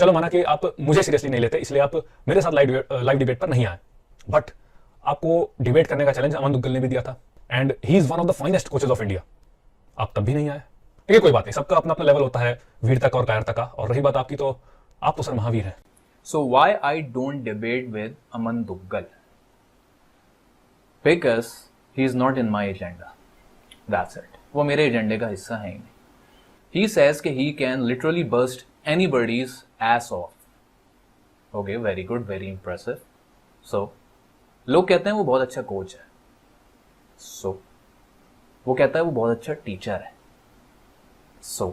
चलो माना कि आप मुझे सीरियसली नहीं लेते, इसलिए आप मेरे साथ लाइव डिबेट पर नहीं आए, बट आपको डिबेट करने का चैलेंज अमन दुग्गल ने भी दिया था and he is one of the finest coaches of India, आप तब भी नहीं आए। ठीक है, कोई बात नहीं, सबका अपना अपना लेवल होता है वीरता का और कायरता का, और रही बात आपकी तो आप तो सर महावीर हैं। So why I don't debate with Aman Duggal? Because he is not in my agenda. That's it. वो मेरे एजेंडे का हिस्सा है ही नहीं. He says कि he can literally burst anybody's ass off. Okay, very good, very impressive. So, लोग कहते हैं वो बहुत अच्छा कोच है. So, वो कहता है वो बहुत अच्छा टीचर है. So,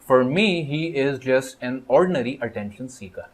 for me, he is just an ordinary attention seeker.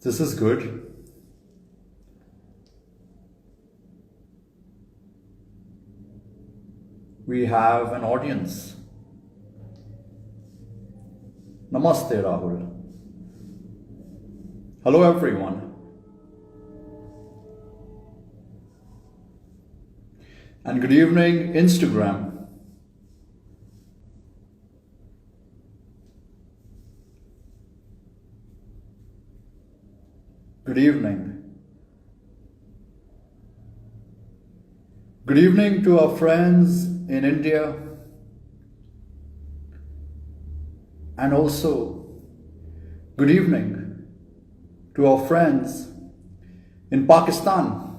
This is good. we have an audience. Namaste, Rahul. Hello, everyone. And good evening, Instagram. Good evening. Good evening to our friends in India, and also good evening to our friends in Pakistan.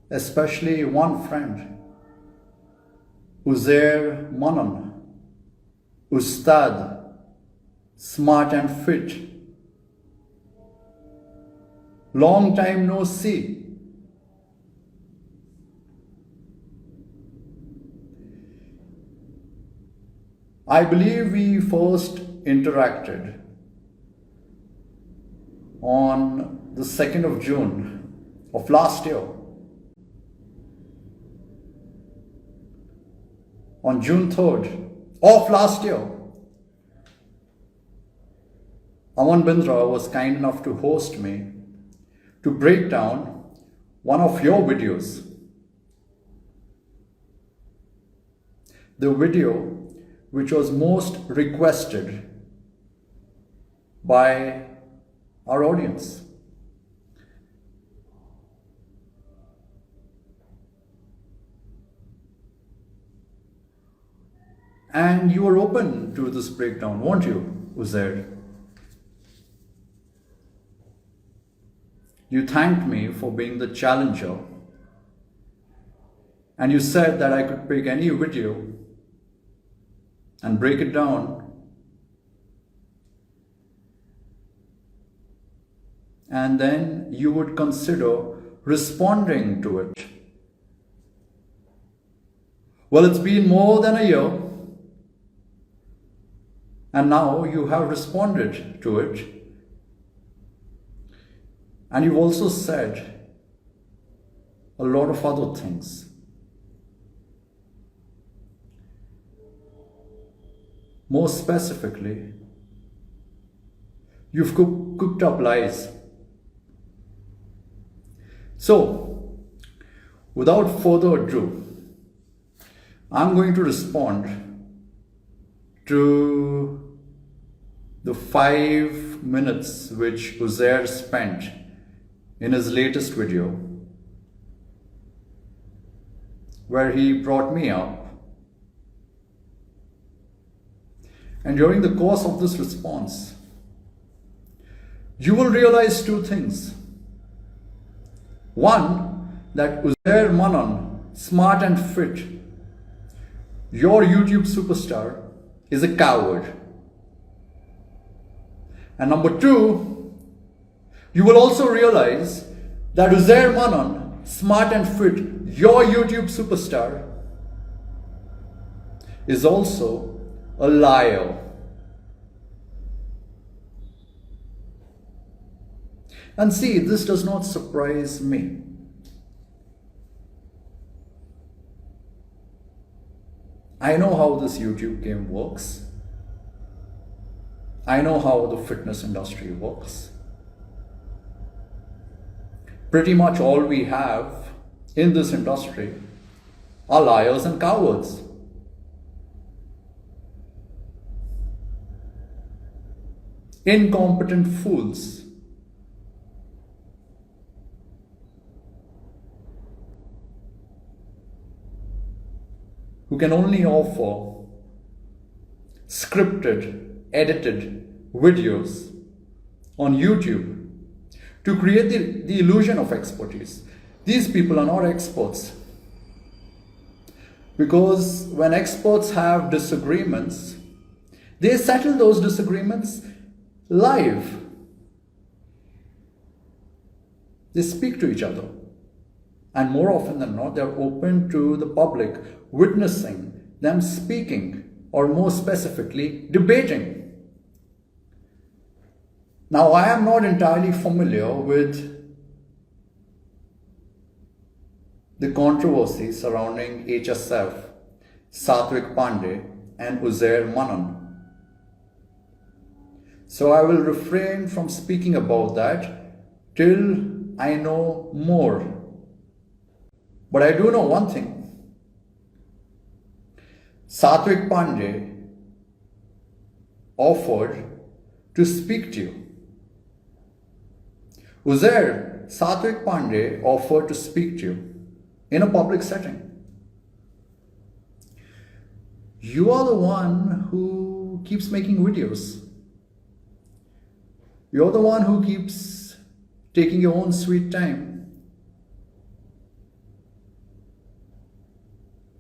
Especially one friend, Uzair Manan, Ustad, smart and fit. Long time no see. I believe we first interacted on the 2nd of June of last year. On June 3rd of last year, Aman Duggal was kind enough to host me to break down one of your videos. The video which was most requested by our audience. And you were open to this breakdown, weren't you, Uzair? You thanked me for being the challenger, and you said that I could pick any video and break it down, and then you would consider responding to it. Well, it's been more than a year, and now you have responded to it. And you've also said a lot of other things. More specifically, you've cooked up lies. So, without further ado, I'm going to respond to the 5 minutes which Uzair spent in his latest video, where he brought me up. And during the course of this response, you will realize two things. One, that Uzair Manan, smart and fit, your YouTube superstar, is a coward. And number two, you will also realize that Uzair Manan, smart and fit, your YouTube superstar, is also a liar. And see, this does not surprise me. I know how this YouTube game works. I know how the fitness industry works. Pretty much all we have in this industry are liars and cowards. Incompetent fools. Who can only offer scripted, edited videos on YouTube to create the illusion of expertise. These people are not experts. Because when experts have disagreements, they settle those disagreements live. They speak to each other. And more often than not, they're open to the public witnessing them speaking, or more specifically, debating. Now, I am not entirely familiar with the controversy surrounding HSF, Satvik Pandey, and Uzair Manan. So I will refrain from speaking about that till I know more. But I do know one thing. Satvik Pandey offered to speak to you. Uzair, Satvik Pandey offered to speak to you in a public setting. You are the one who keeps making videos. You're the one who keeps taking your own sweet time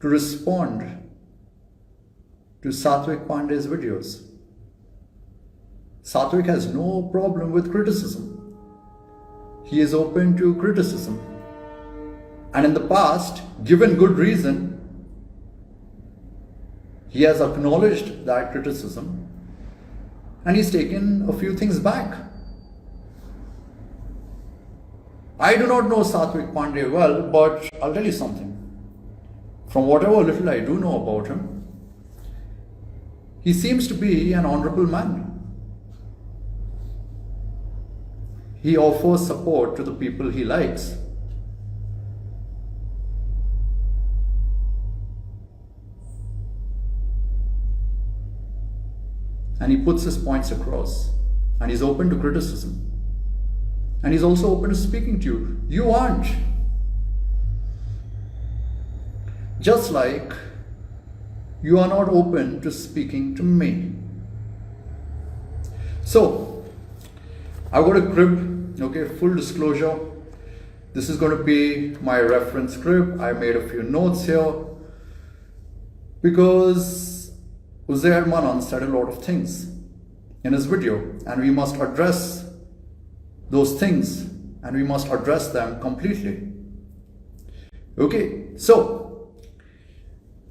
to respond to Satvik Pandey's videos. Satvik has no problem with criticism. He is open to criticism. And in the past, given good reason, he has acknowledged that criticism and he's taken a few things back. I do not know Satvik Pandey well, but I'll tell you something. From whatever little I do know about him, he seems to be an honorable man. He offers support to the people he likes. And he puts his points across. And he's open to criticism. And he's also open to speaking to you. You aren't. Just like you are not open to speaking to me. So, I've got a crib, okay, full disclosure. This is going to be my reference crib. I made a few notes here because Uzair Manan said a lot of things in his video, and we must address those things and we must address them completely. Okay, so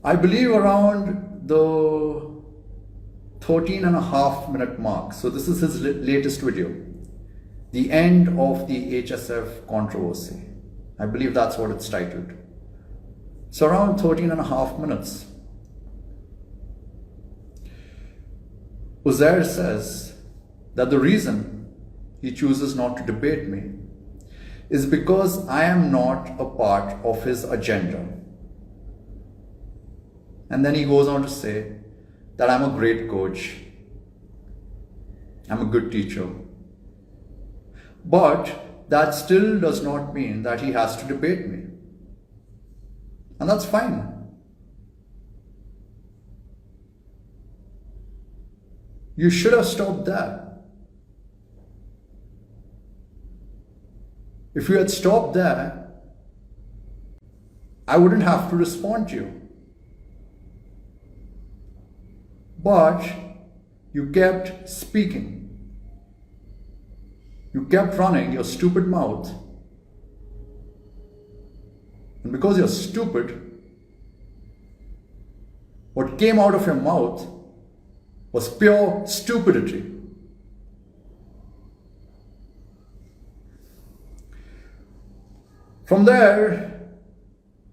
I believe around the 13.5 minute mark. So this is his latest video. The end of the HSF controversy. I believe that's what it's titled. So around 13.5 minutes. Uzair says that the reason he chooses not to debate me is because I am not a part of his agenda. And then he goes on to say that I'm a great coach. I'm a good teacher. But that still does not mean that he has to debate me. And that's fine. You should have stopped there. If you had stopped there, I wouldn't have to respond to you. But you kept speaking. You kept running your stupid mouth. And because you're stupid, what came out of your mouth was pure stupidity. From there,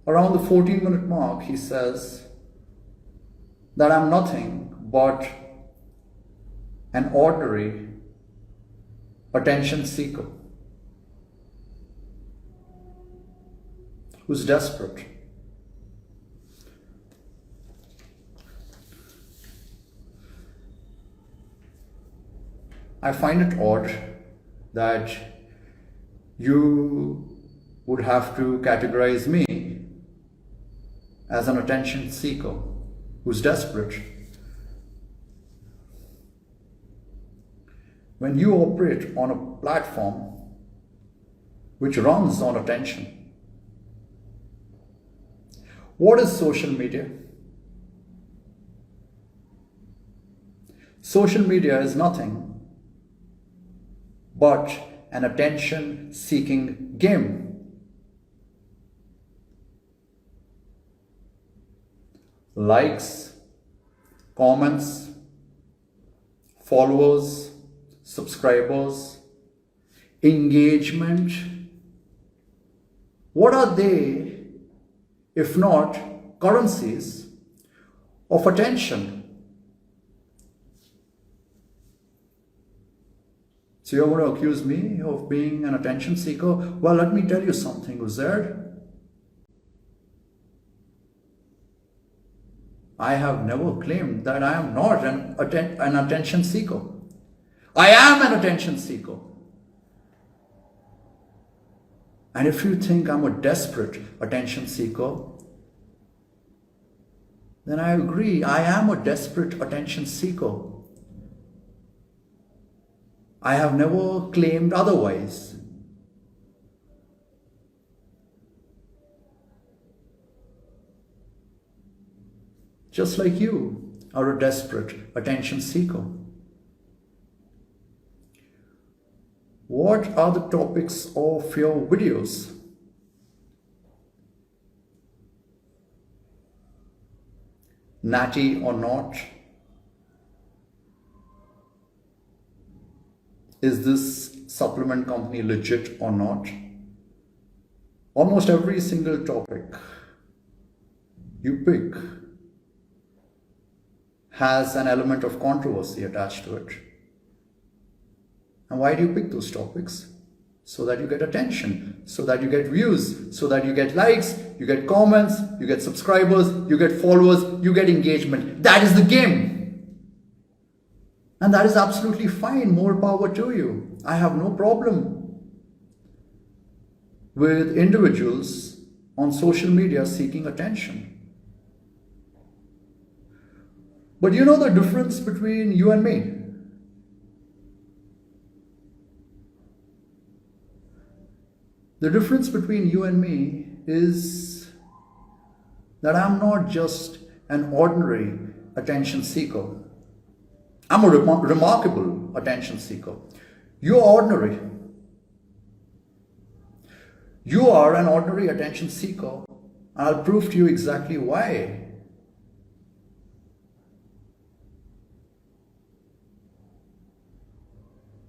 around the 14-minute mark, he says that I'm nothing but an ordinary attention seeker who's desperate. I find it odd that you would have to categorize me as an attention seeker who's desperate, when you operate on a platform which runs on attention. What is social media? Social media is nothing but an attention-seeking game. Likes, comments, followers, subscribers, engagement. What are they if not currencies, of attention. So you're going to accuse me of being an attention seeker? Well, let me tell you something, Uzair. I have never claimed that I am not an attention seeker. I am an attention seeker. And if you think I'm a desperate attention seeker, then I agree, I am a desperate attention seeker. I have never claimed otherwise. Just like you are a desperate attention seeker. What are the topics of your videos? Natty or not? Is this supplement company legit or not? Almost every single topic you pick has an element of controversy attached to it. And why do you pick those topics? So that you get attention, so that you get views, so that you get likes, you get comments, you get subscribers, you get followers, you get engagement. That is the game. And that is absolutely fine. More power to you. I have no problem with individuals on social media seeking attention. But you know the difference between you and me? The difference between you and me is that I'm not just an ordinary attention seeker. I'm a remarkable attention seeker. You're ordinary. You are an ordinary attention seeker, and I'll prove to you exactly why.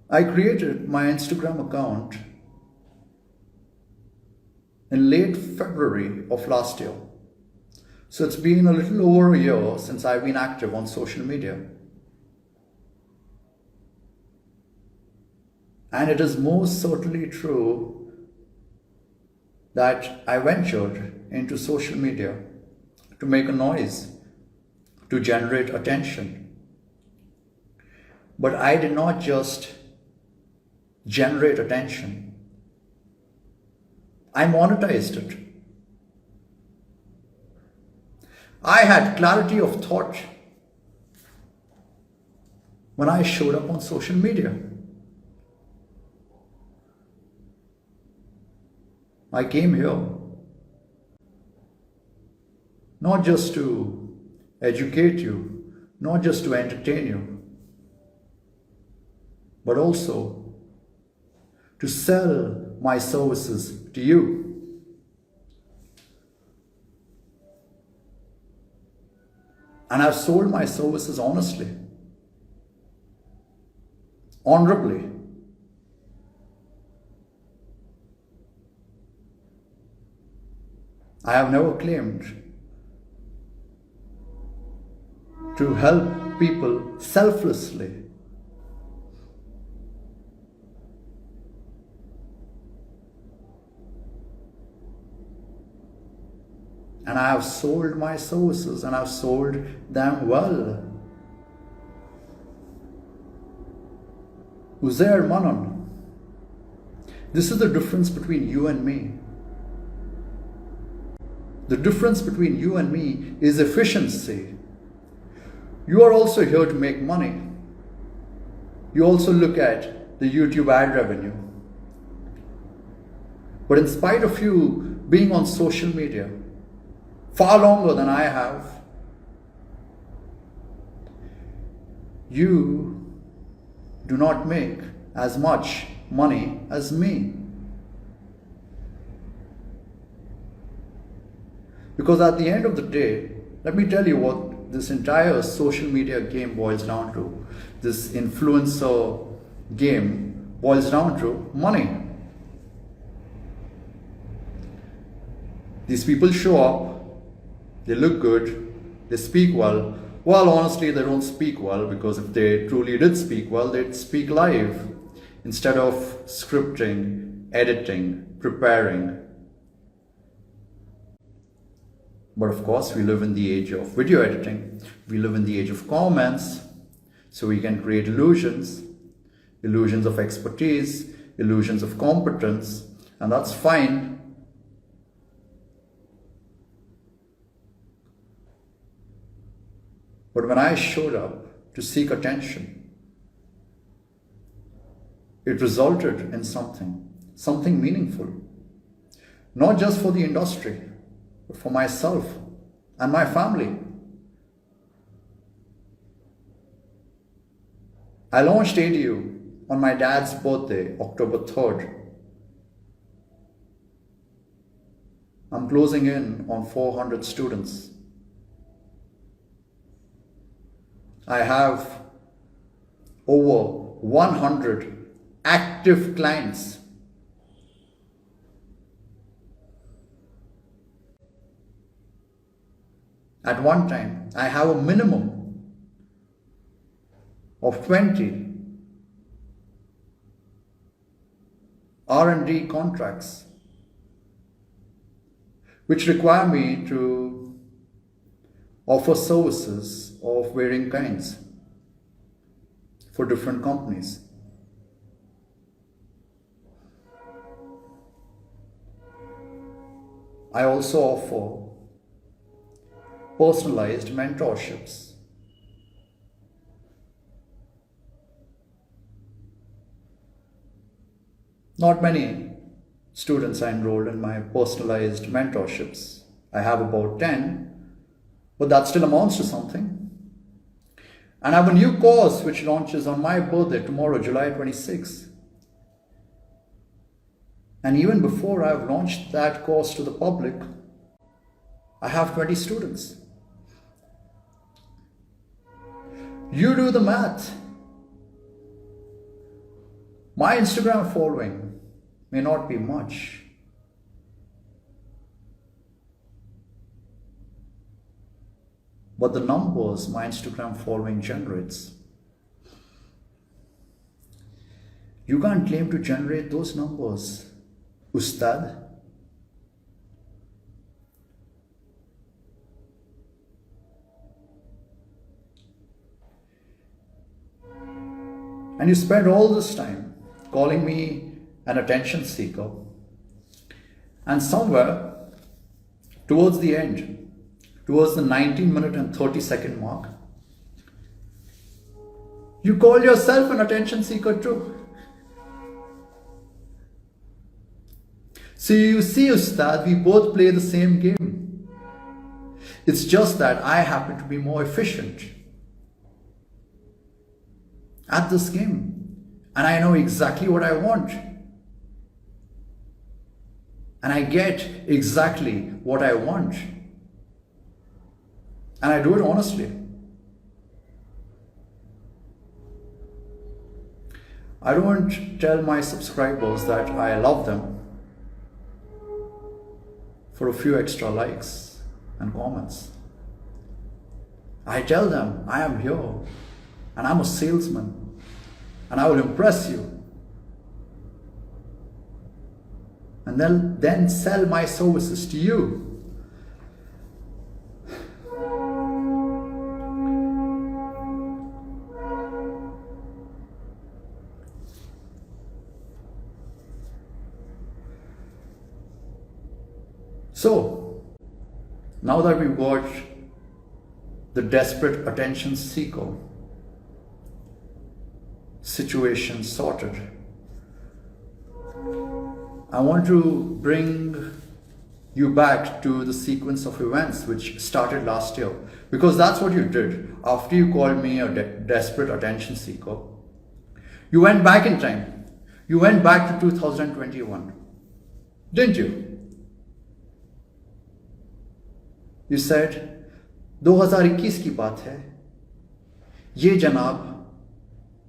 I created my Instagram account in late February of last year. So it's been a little over a year since I've been active on social media. And it is most certainly true that I ventured into social media to make a noise, to generate attention. But I did not just generate attention. I monetized it. I had clarity of thought when I showed up on social media. I came here not just to educate you, not just to entertain you, but also to sell my services to you. And I've sold my services honestly, honorably. I have never claimed to help people selflessly. And I have sold my services, and I've sold them well. Uzair Manan, this is the difference between you and me. The difference between you and me is efficiency. You are also here to make money. You also look at the YouTube ad revenue. But in spite of you being on social media far longer than I have, you do not make as much money as me. Because at the end of the day, let me tell you what this entire social media game boils down to. This influencer game boils down to money. These people show up they look good, they speak well. Well, honestly, they don't speak well, because if they truly did speak well, they'd speak live instead of scripting, editing, preparing. But of course, we live in the age of video editing. We live in the age of comments. So we can create illusions, illusions of expertise, illusions of competence, and that's fine. But when I showed up to seek attention, it resulted in something meaningful. Not just for the industry, but for myself and my family. I launched ADU on my dad's birthday, October 3rd. I'm closing in on 400 students. I have over 100 active clients. At one time, I have a minimum of 20 R&D contracts, which require me to offer services of varying kinds for different companies. I also offer personalized mentorships. Not many students are enrolled in my personalized mentorships. I have about 10, but that still amounts to something. And I have a new course which launches on my birthday tomorrow, July 26. And even before I've launched that course to the public, I have 20 students. You do the math. My Instagram following may not be much, but the numbers my Instagram following generates, you can't claim to generate those numbers, Ustad. And you spend all this time calling me an attention seeker. And somewhere towards the end, towards the 19-minute and 30-second mark, you call yourself an attention seeker too. So you see, Ustad, we both play the same game. It's just that I happen to be more efficient at this game, and I know exactly what I want, and I get exactly what I want, and I do it honestly. I don't tell my subscribers that I love them for a few extra likes and comments. I tell them I am here and I'm a salesman and I will impress you, and then sell my services to you. So, now that we've got the desperate attention seeker situation sorted, I want to bring you back to the sequence of events which started last year, because that's what you did. After you called me a desperate attention seeker, you went back in time. You went back to 2021, didn't you? You said 2021 की बात है, ये जनाब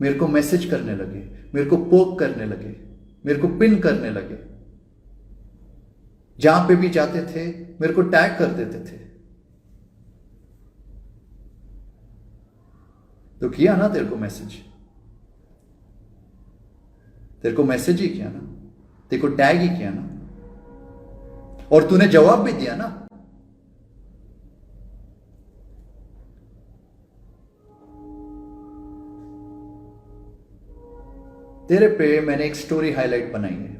मेरे को message करने लगे, मेरे को पोक करने लगे, मेरे को पिन करने लगे, जहां पे भी जाते थे मेरे को टैग कर देते थे, तो किया ना तेरे को मैसेज, तेरे को मैसेज ही किया ना, तेरे को टैग ही किया ना, और तूने जवाब भी दिया ना। तेरे पे मैंने एक स्टोरी हाईलाइट बनाई है,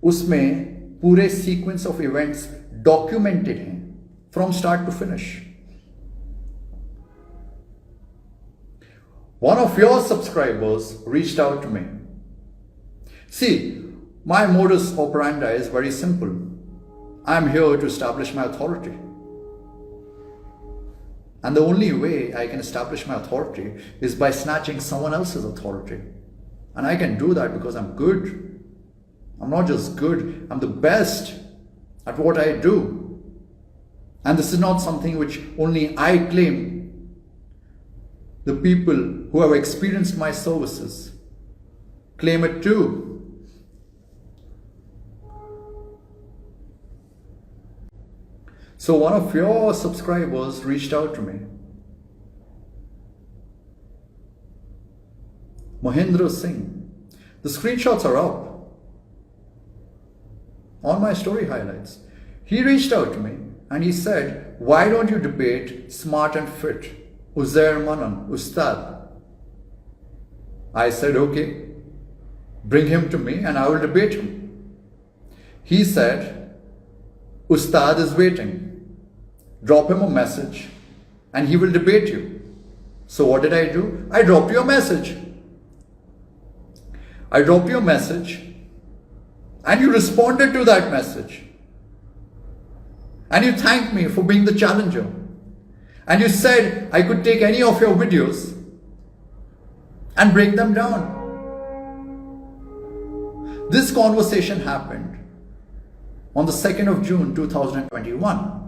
उसमें पूरे सीक्वेंस ऑफ इवेंट्स डॉक्यूमेंटेड हैं from start to finish. One of your subscribers reached out to me. See, my modus operandi is very simple. I am here to establish my authority. And the only way I can establish my authority is by snatching someone else's authority. And I can do that because I'm good. I'm not just good, I'm the best at what I do. And this is not something which only I claim. The people who have experienced my services claim it too. So one of your subscribers reached out to me. Mahendra Singh. The screenshots are up on my story highlights. He reached out to me and he said, why don't you debate Smart and Fit, Uzair Manan, Ustad? I said, okay, bring him to me and I will debate him. He said, Ustad is waiting. Drop him a message and he will debate you. So what did I do? I dropped you a message. I dropped you a message and you responded to that message. And you thanked me for being the challenger. And you said I could take any of your videos and break them down. This conversation happened on the 2nd of June 2021.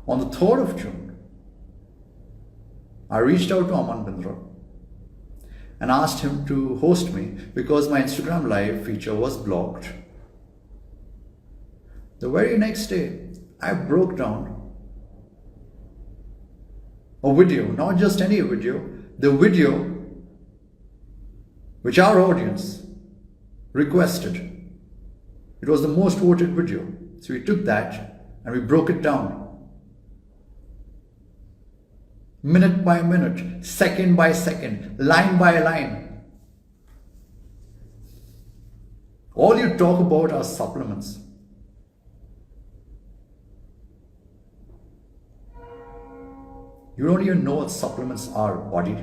On the 3rd of June, I reached out to Aman Duggal and asked him to host me because my Instagram live feature was blocked. The very next day, I broke down a video, not just any video, the video which our audience requested. It was the most voted video. So we took that and we broke it down. Minute by minute, second by second, line by line. All you talk about are supplements. You don't even know what supplements are, buddy.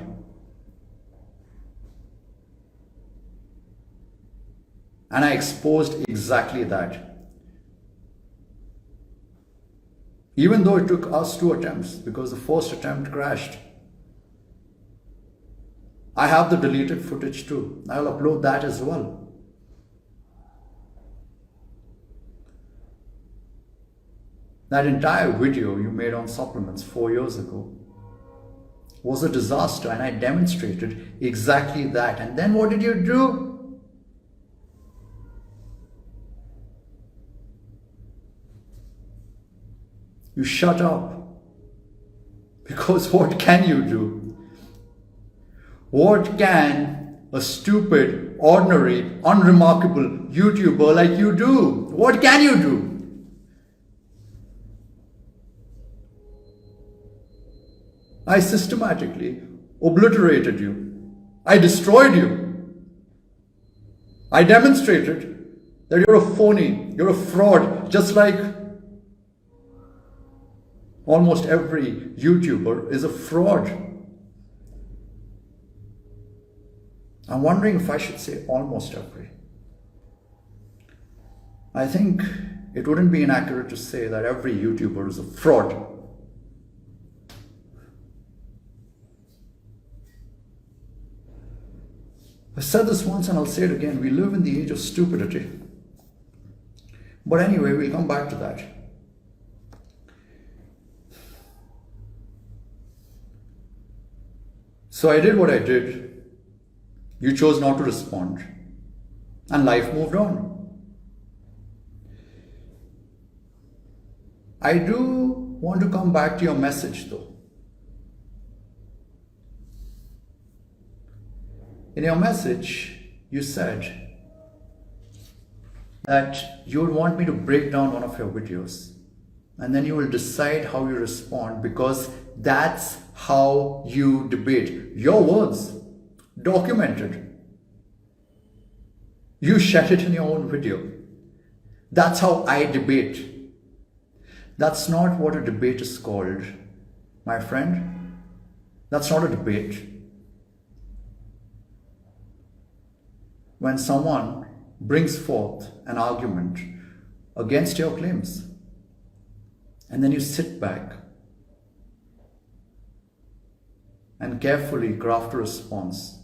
And I exposed exactly that. Even though it took us 2 attempts because the first attempt crashed. I have the deleted footage too. I'll upload that as well. That entire video you made on supplements 4 years ago was a disaster, and I demonstrated exactly that. And then what did you do? You shut up. Because what can you do? What can a stupid, ordinary, unremarkable YouTuber like you do? What can you do? I systematically obliterated you. I destroyed you. I demonstrated that you're a phony, you're a fraud, just like almost every YouTuber is a fraud. I'm wondering if I should say almost every. I think it wouldn't be inaccurate to say that every YouTuber is a fraud. I said this once and I'll say it again. We live in the age of stupidity. But anyway, we'll come back to that. So I did what I did. You chose not to respond. And life moved on. I do want to come back to your message though. In your message, you said that you would want me to break down one of your videos and then you will decide how you respond because that's how you debate. Your words, documented. You shared it in your own video. That's how I debate. That's not what a debate is called, my friend. That's not a debate. When someone brings forth an argument against your claims, and then you sit back and carefully craft a response,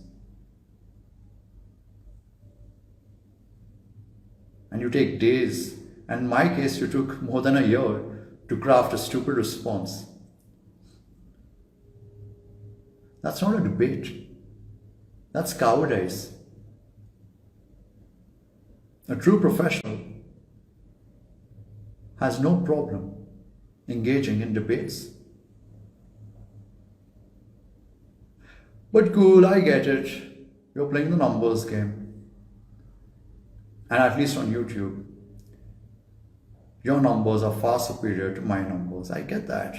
and you take days, and in my case, you took more than a year to craft a stupid response. That's not a debate. That's cowardice. A true professional has no problem engaging in debates. But cool, I get it. You're playing the numbers game. And at least on YouTube, your numbers are far superior to my numbers. I get that.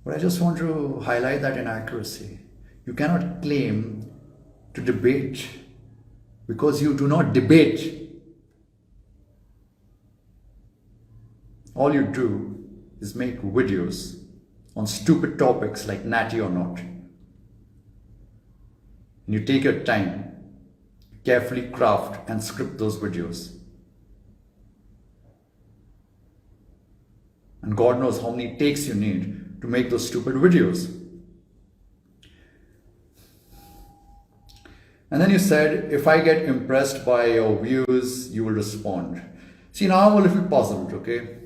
But I just want to highlight that inaccuracy. You cannot claim to debate because you do not debate. All you do is make videos on stupid topics like natty or not. And you take your time, carefully craft and script those videos. And God knows how many takes you need to make those stupid videos. And then you said, if I get impressed by your views, you will respond. See, now I'm a little puzzled, okay?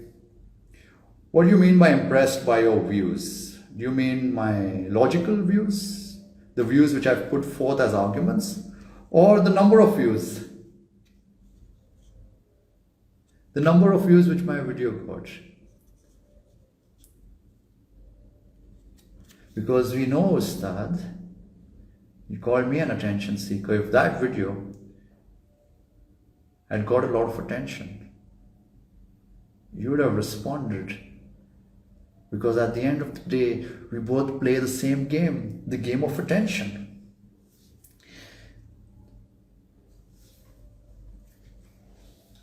What do you mean by impressed by your views? Do you mean my logical views? The views which I've put forth as arguments? Or the number of views? The number of views which my video got. Because we know, Ustad, you called me an attention seeker. If that video had got a lot of attention, you would have responded. Because at the end of the day, we both play the same game, the game of attention.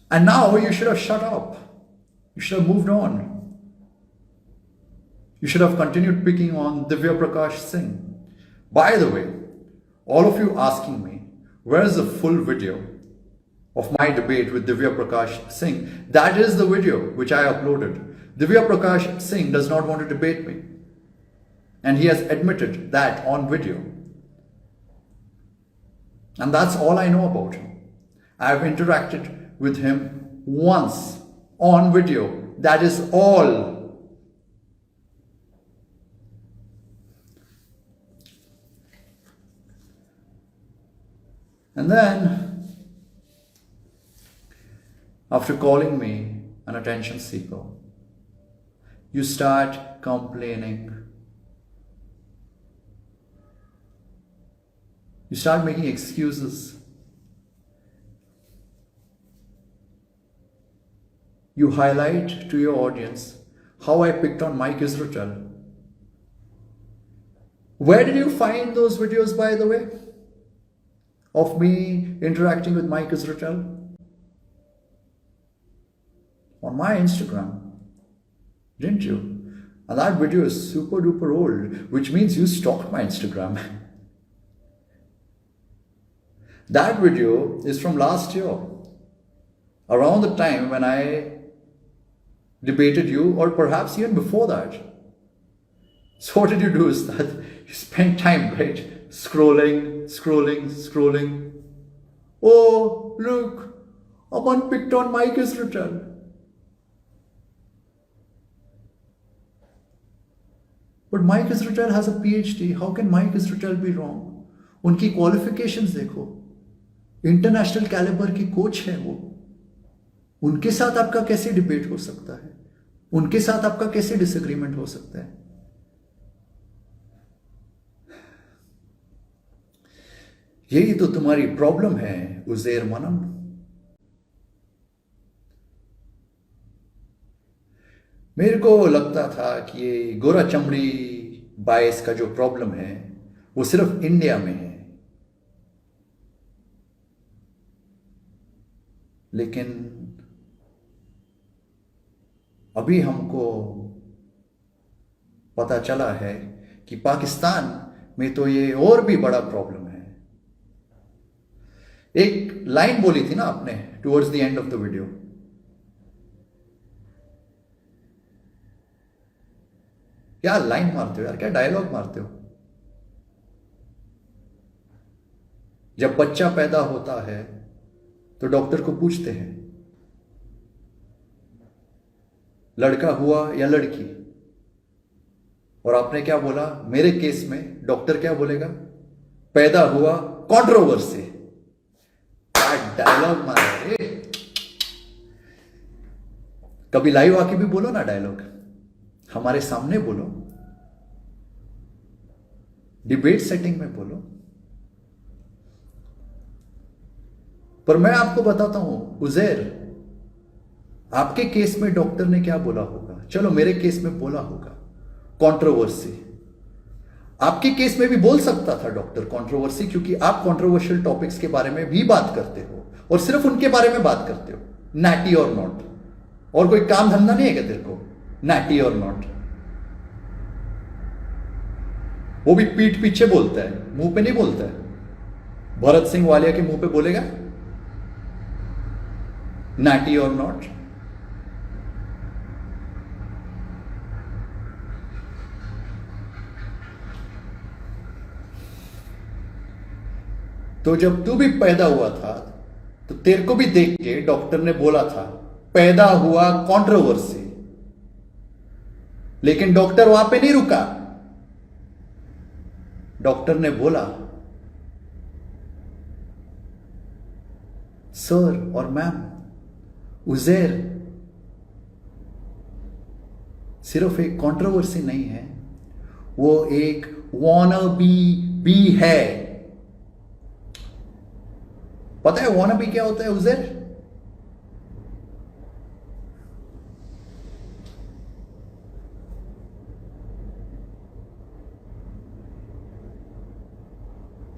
And now you should have shut up. You should have moved on. You should have continued picking on Divya Prakash Singh. By the way, all of you asking me, where is the full video of my debate with Divya Prakash Singh? That is the video which I uploaded. Divya Prakash Singh does not want to debate me. And he has admitted that on video. And that's all I know about him. I have interacted with him once on video. That is all. And then, after calling me an attention seeker, you start complaining. You start making excuses. You highlight to your audience how I picked on Mike Israel. Where did you find those videos, by the way, of me interacting with Mike Israel? On my Instagram, didn't you? And that video is super duper old, which means you stalked my Instagram. That video is from last year, around the time when I debated you, or perhaps even before that. So what did you do is that you spent time, right, scrolling. Oh, look, Aman picked on Mike Israel. But Mike Israel has a PhD. How can Mike Israel be wrong? उनकी qualifications देखो. International calibre की coach है वो. उनके साथ आपका कैसे debate हो सकता है? उनके साथ आपका कैसे डिसएग्रीमेंट हो सकता है? यही तो तुम्हारी प्रॉब्लम है उज़ैर मनम। मेरे को लगता था कि ये गोरा चमड़ी बायस का जो प्रॉब्लम है वो सिर्फ इंडिया में है, लेकिन अभी हमको पता चला है कि पाकिस्तान में तो ये और भी बड़ा प्रॉब्लम है। एक लाइन बोली थी ना आपने towards the end of the video, क्या लाइन मारते हो यार, क्या डायलॉग मारते हो? जब बच्चा पैदा होता है तो डॉक्टर को पूछते हैं लड़का हुआ या लड़की, और आपने क्या बोला? मेरे केस में डॉक्टर क्या बोलेगा? पैदा हुआ कंट्रोवर्सी। क्या डायलॉग मारा रे! कभी लाइव आके भी बोलो ना डायलॉग, हमारे सामने बोलो, डिबेट सेटिंग में बोलो। पर मैं आपको बताता हूं उज़ैर, आपके केस में डॉक्टर ने क्या बोला होगा? चलो मेरे केस में बोला होगा कंट्रोवर्सी। आपके केस में भी बोल सकता था डॉक्टर कंट्रोवर्सी, क्योंकि आप कंट्रोवर्शियल टॉपिक्स के बारे में भी बात करते हो और सिर्फ उनके बारे में बात करते हो, नैटी और नॉट। और कोई काम धंधा नहीं है क्या तेरे को? नैटी और नॉट, वो भी पीठ पीछे बोलता है, मुंह पे नहीं बोलता है। भरत सिंह वालिया के मुंह पे बोलेगा नैटी और नॉट? तो जब तू भी पैदा हुआ था तो तेरे को भी देख के डॉक्टर ने बोला था पैदा हुआ कंट्रोवर्सी, लेकिन डॉक्टर वहां पे नहीं रुका। डॉक्टर ने बोला सर और मैम, उज़ैर सिर्फ एक कंट्रोवर्सी नहीं है, वो एक वॉनबी भी है। पता है वॉनबी क्या होता है उज़ैर?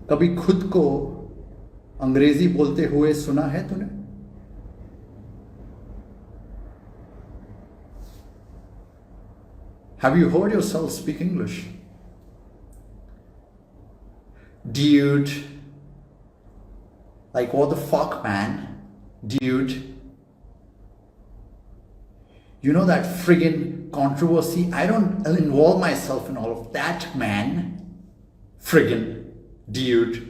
कभी खुद को अंग्रेजी बोलते हुए सुना है तूने? Have you heard yourself speak English? Dude. Like, what the fuck, man? Dude. You know that friggin' controversy? I don't involve myself in all of that, man. Friggin' dude.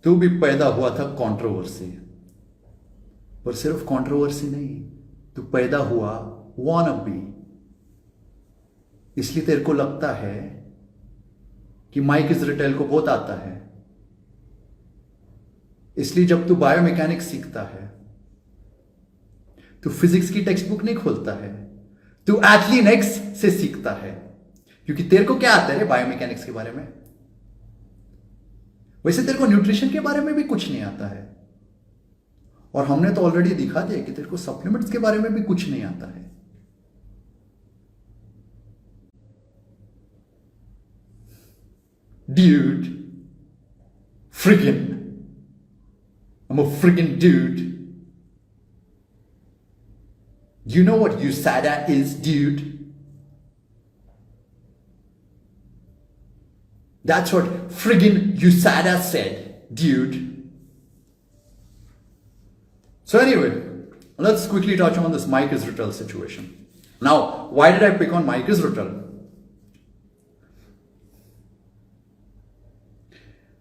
तू भी पैदा हुआ था कंट्रोवर्सी, और सिर्फ कंट्रोवर्सी नहीं, तू पैदा हुआ वॉनबी। इसलिए तेरे को लगता है कि माइक इज़राइल को बहुत आता है। इसलिए जब तू बायोमैकेनिक्स सीखता है तू फिजिक्स की टेक्स्ट बुक नहीं खोलता है, तू एथलीनेक्स से सीखता है, क्योंकि तेरे को क्या आता है रे बायोमैकेनिक्स के बारे में? वैसे तेरे को न्यूट्रिशन के बारे में भी कुछ नहीं आता है, और हमने तो ऑलरेडी दिखा दिया कि तेरे को सप्लीमेंट्स के बारे में भी कुछ नहीं आता है। Dude, friggin', I'm a friggin' dude. Do you know what USADA is, dude? That's what friggin' USADA said, dude. So anyway, let's quickly touch on this Mike Israel situation. Now, why did I pick on Mike Israel?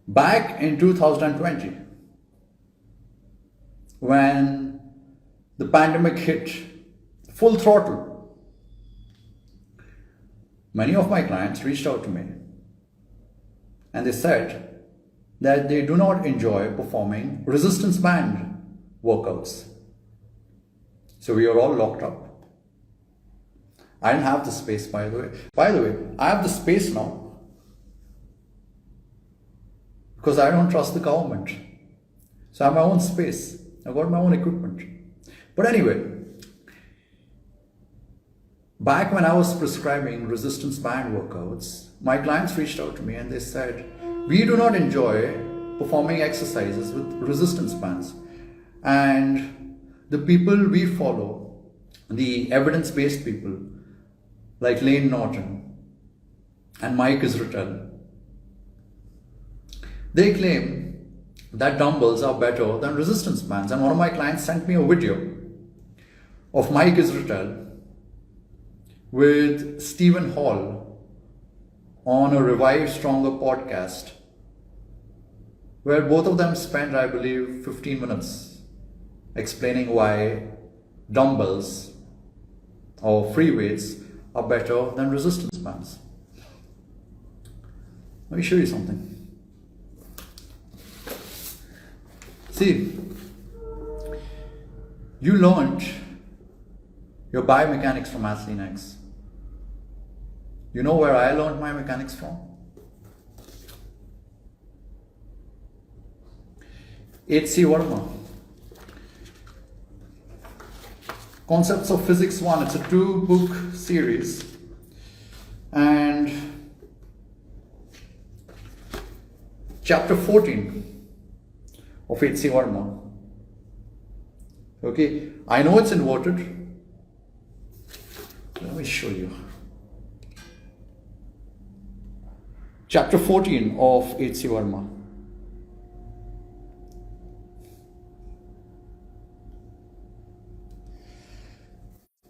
Back in 2020, when the pandemic hit full throttle, many of my clients reached out to me and they said that they do not enjoy performing resistance band workouts. So we are all locked up. I didn't have the space, by the way. By the way, I have the space now because I don't trust the government. So I have my own space. I've got my own equipment. But anyway, back when I was prescribing resistance band workouts, my clients reached out to me and they said, we do not enjoy performing exercises with resistance bands. And the people we follow, the evidence-based people, like Lane Norton and Mike Israetel, they claim that dumbbells are better than resistance bands. And one of my clients sent me a video of Mike Israetel with Stephen Hall on a Revive Stronger podcast, where both of them spent, I believe, 15 minutes explaining why dumbbells or free weights are better than resistance bands. Let me show you something. See, you learned your biomechanics from Athlean X. You know where I learned my mechanics from? H.C. Verma. Concepts of Physics 1. It's a 2-book series. And chapter 14 of H.C. Verma. Okay, I know it's inverted. Let me show you. Chapter 14 of H.C. Verma.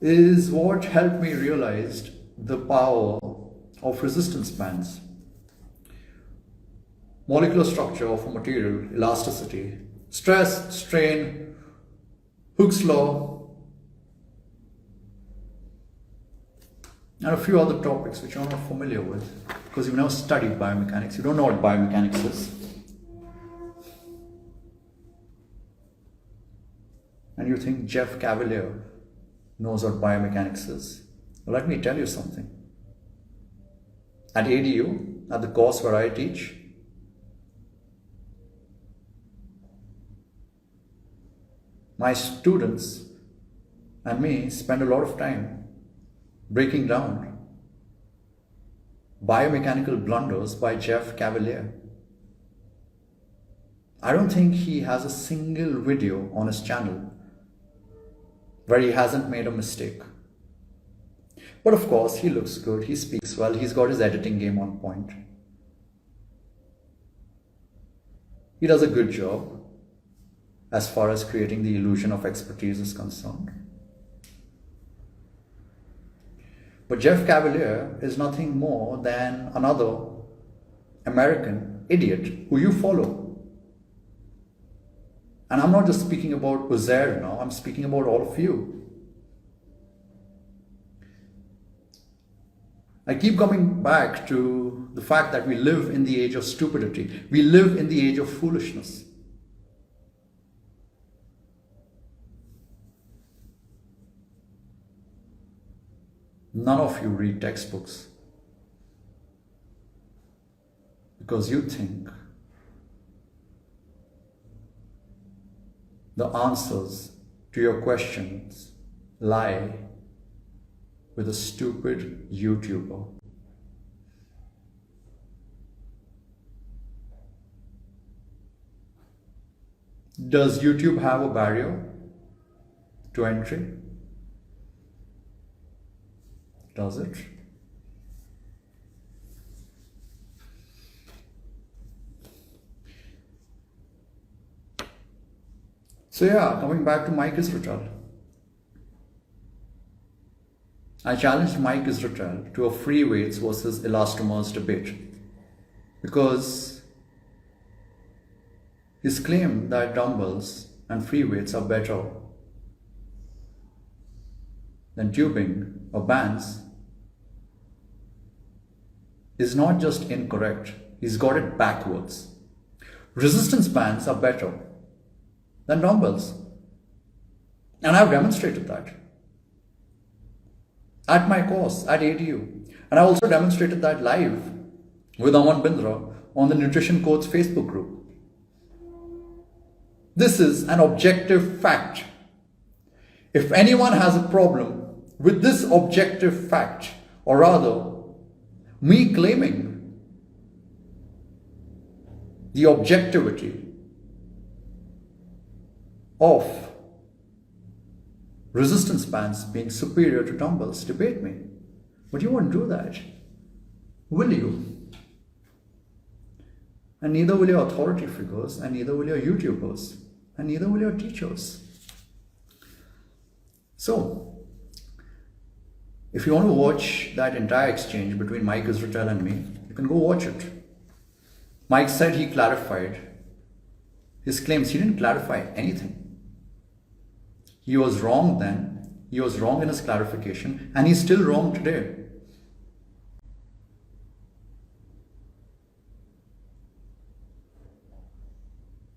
Is what helped me realize the power of resistance bands. Molecular structure of a material, elasticity, stress, strain, Hooke's law, and a few other topics which you're not familiar with because you've never studied biomechanics. You don't know what biomechanics is. And you think Jeff Cavalier knows what biomechanics is. Well, let me tell you something. At ADU, at the course where I teach, my students and me spend a lot of time breaking down biomechanical blunders by Jeff Cavalier. I don't think he has a single video on his channel where he hasn't made a mistake. But of course, he looks good, he speaks well, he's got his editing game on point. He does a good job as far as creating the illusion of expertise is concerned. But Jeff Cavalier is nothing more than another American idiot who you follow. And I'm not just speaking about Uzair now, I'm speaking about all of you. I keep coming back to the fact that we live in the age of stupidity. We live in the age of foolishness. None of you read textbooks because you think the answers to your questions lie with a stupid YouTuber. Does YouTube have a barrier to entry? Does it? So yeah, coming back to Mike Israetel. I challenged Mike Israetel to a free weights versus elastomers debate because his claim that dumbbells and free weights are better than tubing or bands is not just incorrect, He's got it backwards. Resistance bands are better than dumbbells. And I've demonstrated that at my course at ADU. And I also demonstrated that live with Aman Duggal on the Nutrition Coach Facebook group. This is an objective fact. If anyone has a problem with this objective fact, or rather, me claiming the objectivity of resistance bands being superior to dumbbells, debate me. But you won't do that, will you? And neither will your authority figures, and neither will your YouTubers, and neither will your teachers. So, if you want to watch that entire exchange between Mike Israetel and me, you can go watch it. Mike said he clarified his claims. He didn't clarify anything. He was wrong then, he was wrong in his clarification, and he's still wrong today.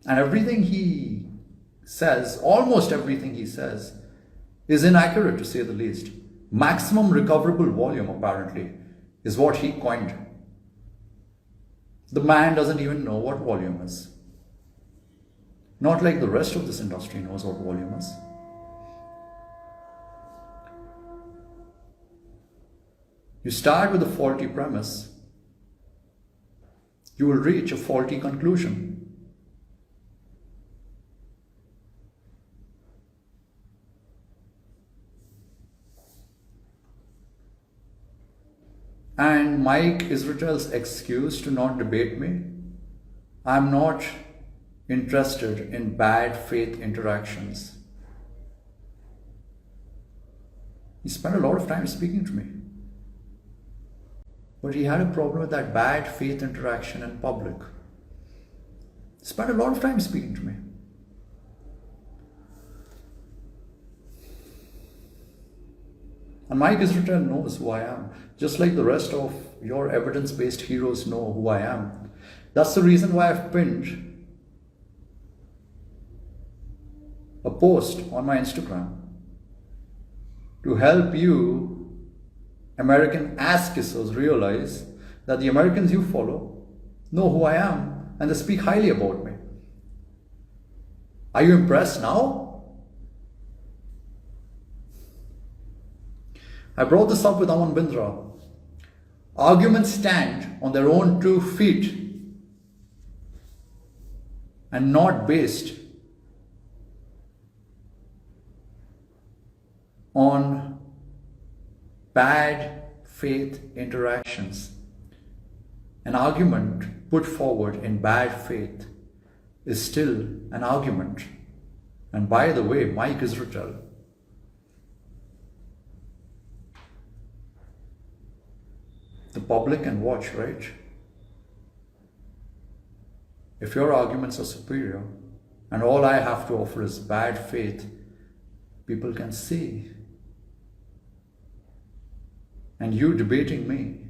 And everything he says, almost everything he says, is inaccurate to say the least. Maximum recoverable volume, apparently, is what he coined. The man doesn't even know what volume is. Not like the rest of this industry knows what volume is. You start with a faulty premise, you will reach a faulty conclusion. And Mike Israetel's excuse to not debate me, I'm not interested in bad faith interactions. He spent a lot of time speaking to me. But he had a problem with that bad faith interaction in public. He spent a lot of time speaking to me. And Mike Israetel knows who I am, just like the rest of your evidence-based heroes know who I am. That's the reason why I've pinned a post on my Instagram to help you American ass kissers realize that the Americans you follow know who I am and they speak highly about me. Are you impressed now? I brought this up with Aman Duggal. Arguments stand on their own 2 feet and not based on bad faith interactions. An argument put forward in bad faith is still an argument. And by the way, Mike Israetel, the public can watch, right? If your arguments are superior and all I have to offer is bad faith, people can see. And you debating me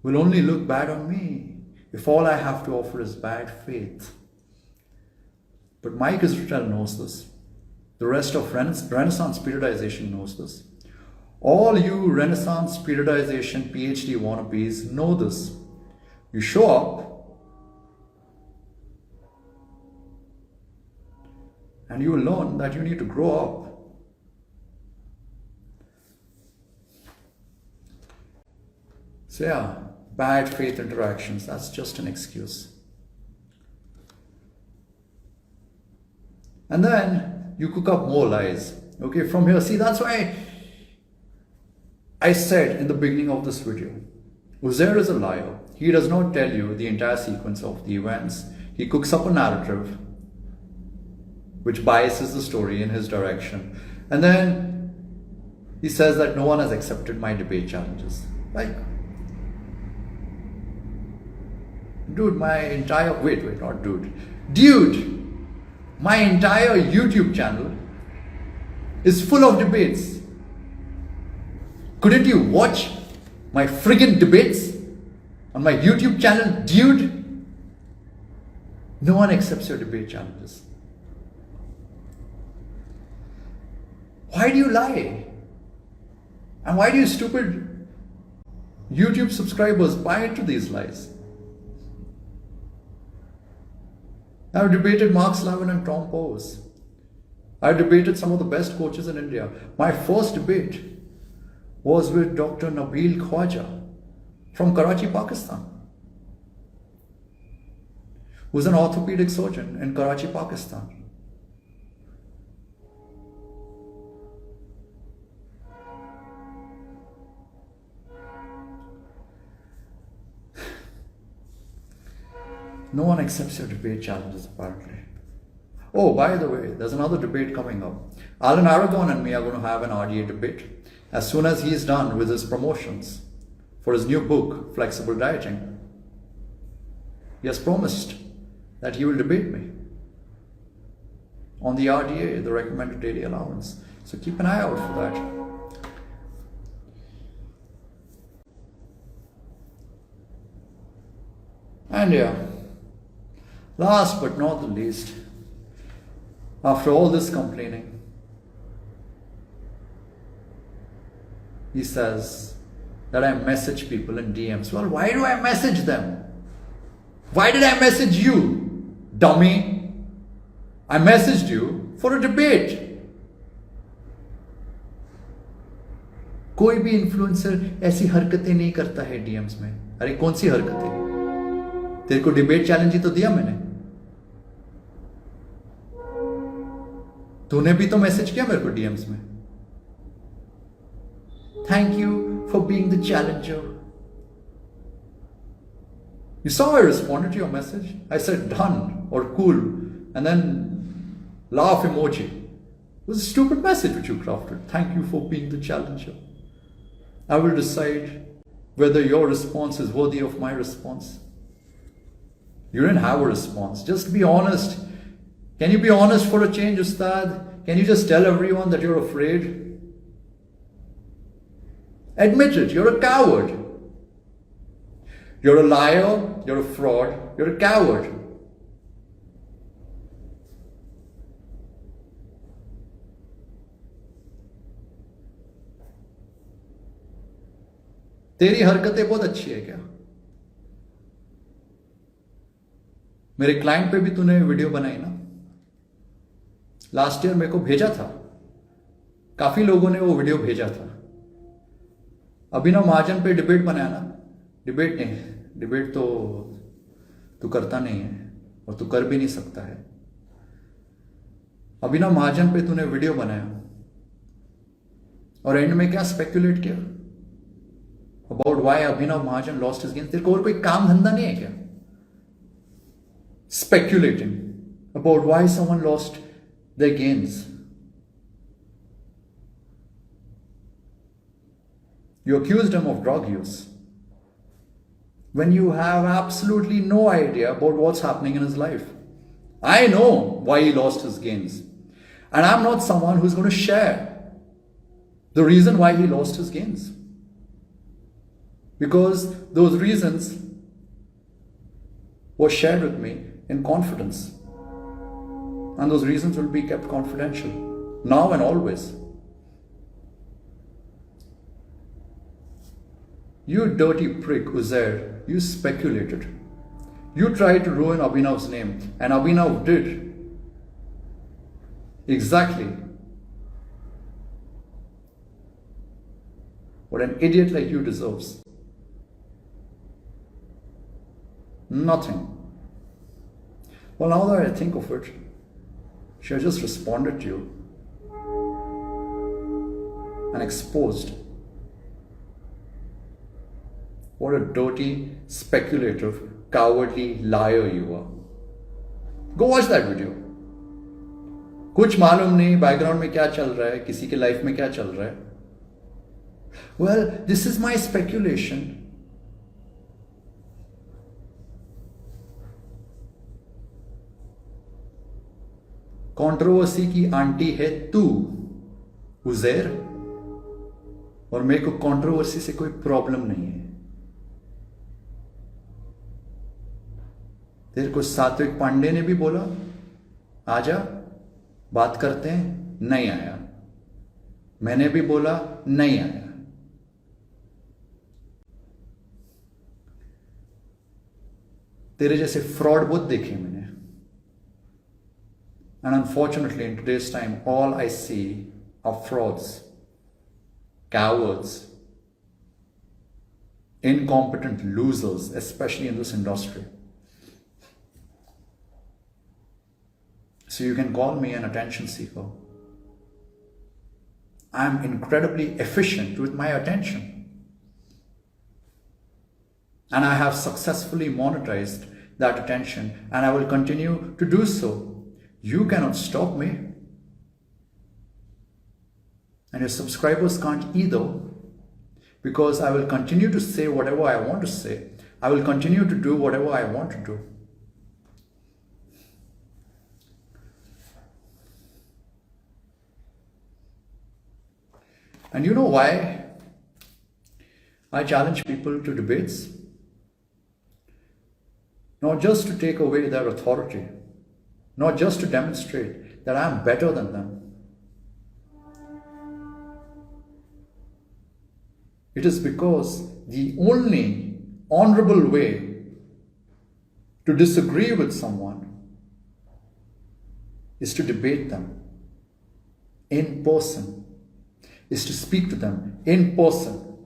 will only look bad on me if all I have to offer is bad faith. But Mike Israetel knows this. The rest of Renaissance periodization knows this. All you Renaissance periodization PhD wannabes know this. You show up and you will learn that you need to grow up. So yeah, bad faith interactions, that's just an excuse. And then you cook up more lies. Okay, from here, see, that's why I said in the beginning of this video, Uzair is a liar. He does not tell you the entire sequence of the events. He cooks up a narrative which biases the story in his direction. And then he says that no one has accepted my debate challenges. Like, dude, my entire, dude, my entire YouTube channel is full of debates. Couldn't you watch my friggin' debates? on my YouTube channel, dude. No one accepts your debate challenges. Why do you lie? And why do you stupid YouTube subscribers buy into these lies? I've debated Mark Slavin and Tom Powers. I've debated some of the best coaches in India. My first debate was with Dr. Nabil Khwaja from Karachi, Pakistan, who's an orthopedic surgeon in Karachi, Pakistan. No one accepts your debate challenges, apparently. Oh, by the way, there's another debate coming up. Alan Aragon and me are going to have an RDA debate as soon as he's done with his promotions for his new book, Flexible Dieting. He has promised that he will debate me on the RDA, the recommended daily allowance. So keep an eye out for that. And yeah, last but not the least, after all this complaining, he says that I message people in DMs. Well, why do I message them? Why did I message you, dummy? I messaged you for a debate. कोई भी influencer ऐसी हरकतें नहीं करता है DMs में. अरे कौन सी हरकतें? तेरे को डिबेट चैलेंज ही तो दिया मैंने. तूने भी तो मैसेज किया मेरे को डीएम्स में. Thank you for being the challenger. You saw I responded to your message. I said done or cool and then laugh emoji. It was a stupid message which you crafted. Thank you for being the challenger. I will decide whether your response is worthy of my response. You didn't have a response. Just be honest. Can you be honest for a change, Ustad? Can you just tell everyone that you're afraid? Admit it, you're a coward. You're a liar, you're a fraud, you're a coward. तेरी हरकतें बहुत अच्छी है क्या? मेरे client पे भी तूने वीडियो बनाई ना? लास्ट ईयर मेरे को भेजा था. काफी लोगों ने वो वीडियो भेजा था. अभिनव महाजन पे डिबेट बनाया ना? डिबेट नहीं, डिबेट तो तू करता नहीं है और तू कर भी नहीं सकता है. अभिनव महाजन पे तूने वीडियो बनाया और एंड में क्या स्पेक्युलेट किया about why Abhinav Mahajan lost his games. तेरे को और कोई काम धंधा नहीं है क्या? Speculating about why someone lost their gains. You accused him of drug use when you have absolutely no idea about what's happening in his life. I know why he lost his gains, and I'm not someone who's going to share the reason why he lost his gains, because those reasons were shared with me in confidence. And those reasons will be kept confidential, now and always. You dirty prick, Uzair, you speculated. You tried to ruin Abhinav's name, and Abhinav did exactly what an idiot like you deserves. Nothing. Well, now that I think of it, she had just responded to you and exposed what a dirty, speculative, cowardly liar you are. Go watch that video. कुछ मालूम नहीं background में क्या चल रहा है, किसी के लाइफ में क्या चल रहा है. Well, this is my speculation. Controversy की आंटी है तू, उज़ैर, और मेरे को कंट्रोवर्सी से कोई प्रॉब्लम नहीं है. तेरे को सात्विक पांडे ने भी बोला आजा बात करते हैं, नहीं आया। मैंने भी बोला नहीं आया। तेरे जैसे फ्रॉड बहुत देखे मैंने। And unfortunately, in today's time, all I see are frauds, cowards, incompetent losers, especially in this industry. So you can call me an attention seeker. I'm incredibly efficient with my attention. And I have successfully monetized that attention, and I will continue to do so. You cannot stop me. And your subscribers can't either, because I will continue to say whatever I want to say. I will continue to do whatever I want to do. And you know why I challenge people to debates? Not just to take away their authority, not just to demonstrate that I am better than them. It is because the only honorable way to disagree with someone is to debate them in person, is to speak to them in person,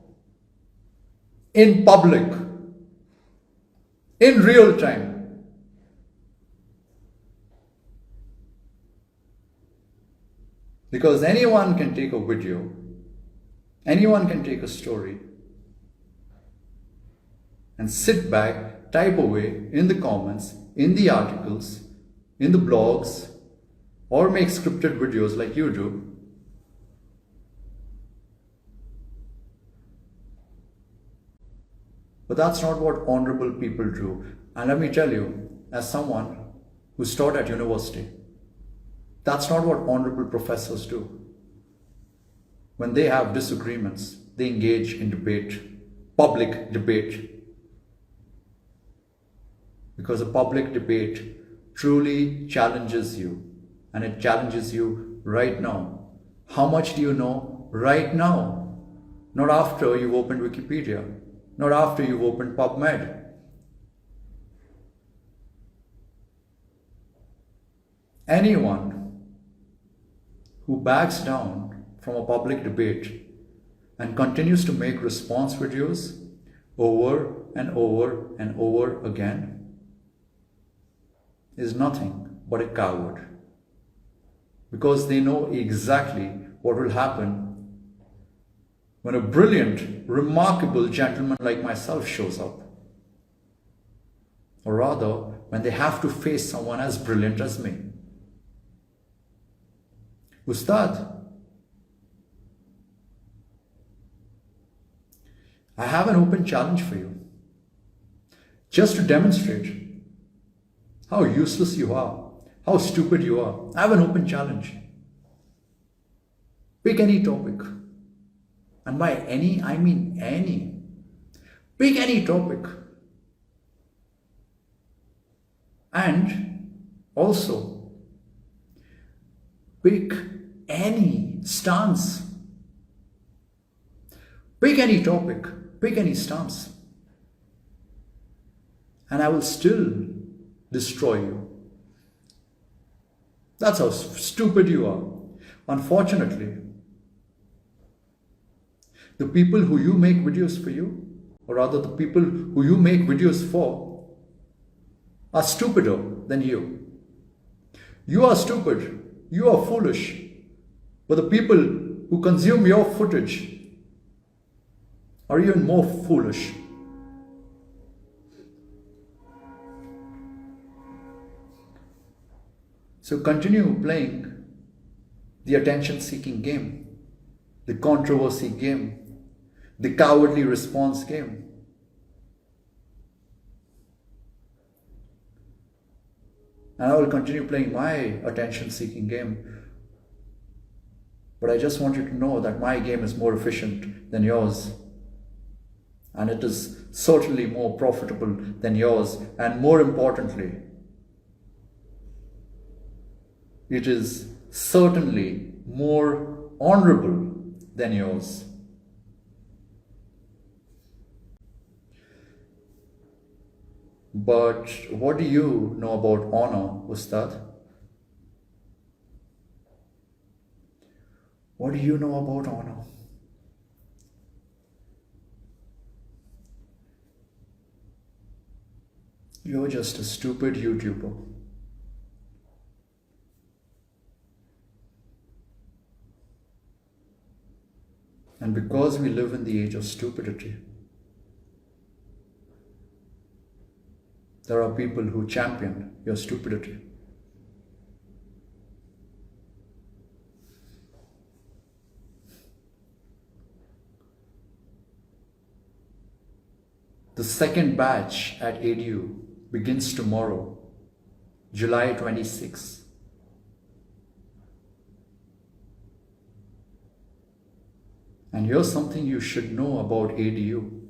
in public, in real time. Because anyone can take a video, anyone can take a story and sit back, type away in the comments, in the articles, in the blogs, or make scripted videos like you do. But that's not what honorable people do. And let me tell you, as someone who's taught at university, that's not what honorable professors do. When they have disagreements, they engage in debate, public debate. Because a public debate truly challenges you, and it challenges you right now. How much do you know right now? Not after you've opened Wikipedia, not after you've opened PubMed. Anyone who backs down from a public debate and continues to make response videos over and over and over again is nothing but a coward, because they know exactly what will happen when a brilliant, remarkable gentleman like myself shows up, or rather when they have to face someone as brilliant as me. Ustad, I have an open challenge for you, just to demonstrate how useless you are, how stupid you are. I have an open challenge. Pick any topic, and by any, I mean any. Pick any topic, and also pick any stance. Pick any topic, pick any stance, and I will still destroy you. That's how stupid you are. Unfortunately, the people who you make videos for you, or rather the people who you make videos for, are stupider than you. You are stupid, you are foolish, but the people who consume your footage are even more foolish. So continue playing the attention-seeking game, the controversy game, the cowardly response game. And I will continue playing my attention-seeking game. But I just want you to know that my game is more efficient than yours. and it is certainly more profitable than yours, and more importantly, it is certainly more honorable than yours. But what do you know about honor, Ustad? What do you know about honor? You're just a stupid YouTuber. And because we live in the age of stupidity, there are people who champion your stupidity. The second batch at ADU begins tomorrow, July 26. And here's something you should know about ADU.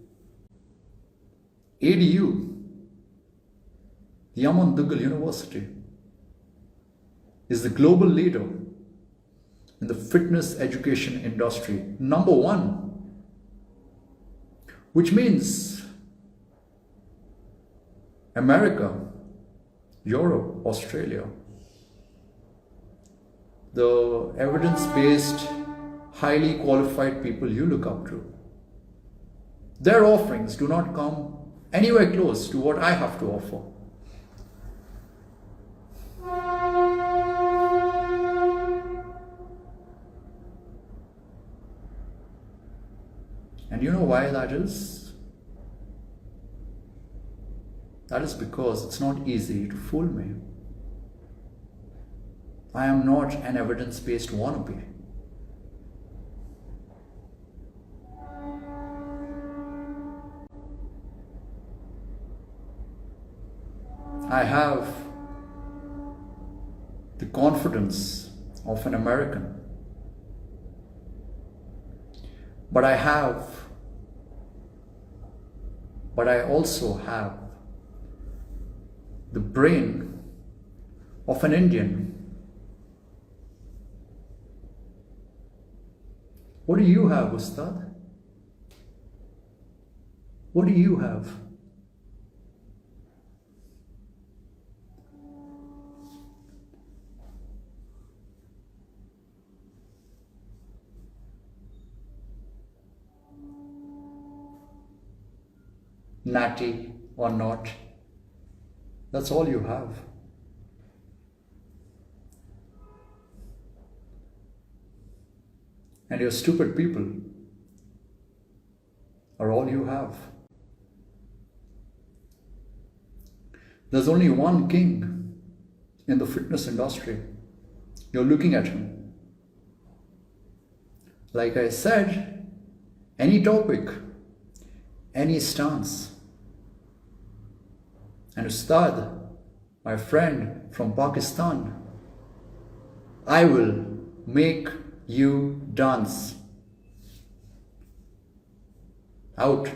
ADU, the Aman Duggal University, is the global leader in the fitness education industry, number one, which means America, Europe, Australia, the evidence-based, highly qualified people you look up to, their offerings do not come anywhere close to what I have to offer. And you know why that is? That is because it's not easy to fool me. I am not an evidence-based wannabe. I have the confidence of an American, but I also have the brain of an Indian. What do you have, Ustad? What do you have? Natty or not, that's all you have. And your stupid people are all you have. There's only one king in the fitness industry. You're looking at him. Like I said, any topic, any stance. And Ustad, my friend from Pakistan, I will make you dance. Out.